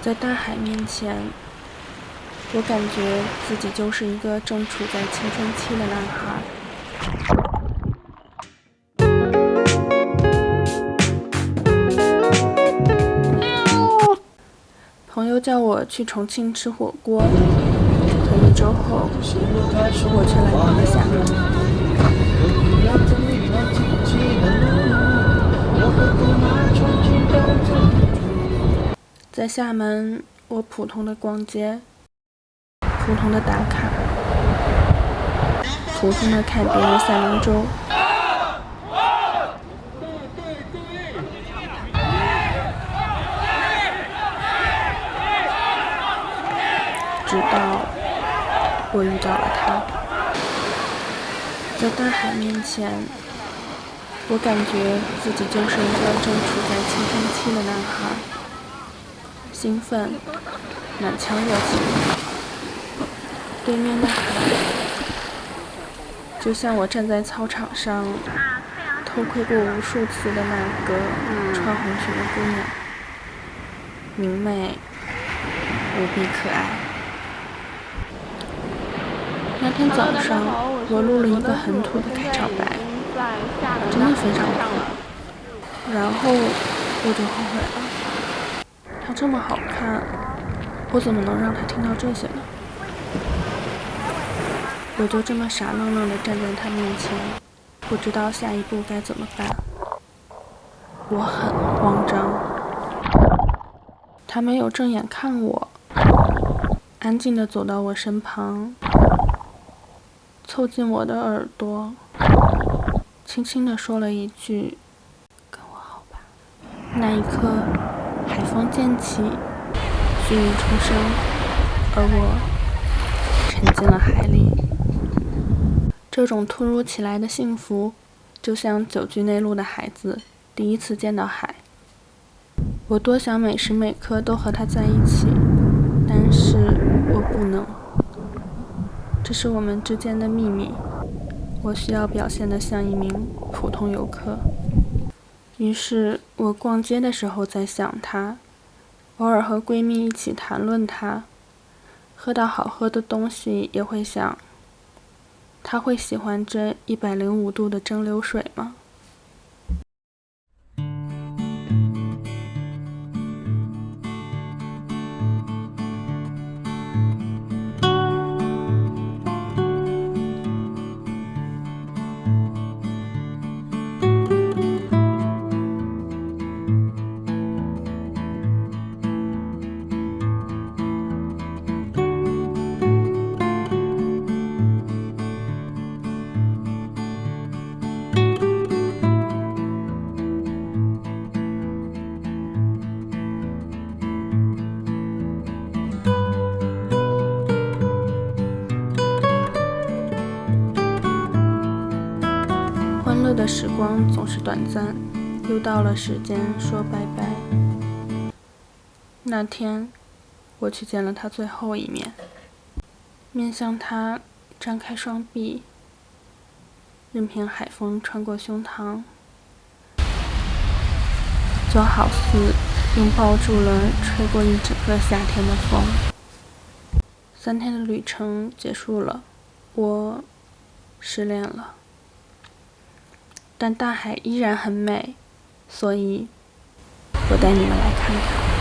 在大海面前，我感觉自己就是一个正处在青春期的男孩。朋友叫我去重庆吃火锅，可1周后，我却来到了厦门。在厦门，我普通的逛街，普通的打卡，普通的看别人赛龙舟。直到我遇到了他。在大海面前，我感觉自己就是一个正处在青春期的男孩，兴奋，满腔热情。对面的海，就像我站在操场上偷窥过无数次的那个穿红裙的姑娘，明媚，无比可爱。那天早上，我录了一个很土的开场白，真的非常土。然后我就后悔了，他这么好看，我怎么能让他听到这些呢？我就这么傻愣愣地站在他面前，不知道下一步该怎么办。我很慌张。他没有正眼看我，安静地走到我身旁，凑近我的耳朵，轻轻地说了一句：“跟我好吧。”那一刻，海风渐起，絮语出声，而我沉进了海里。这种突如其来的幸福，就像9句内陆的孩子第一次见到海。我多想每时每刻都和他在一起，但是我不能。这是我们之间的秘密，我需要表现得像一名普通游客。于是我逛街的时候在想他，偶尔和闺蜜一起谈论他，喝到好喝的东西也会想，他会喜欢这105度的蒸馏水吗？欢乐的时光总是短暂，又到了时间说拜拜。那天，我去见了他最后一面，面向他张开双臂，任凭海风穿过胸膛，就好似拥抱住了吹过一整个夏天的风。3天的旅程结束了，我失恋了。但大海依然很美，所以我带你们来看看。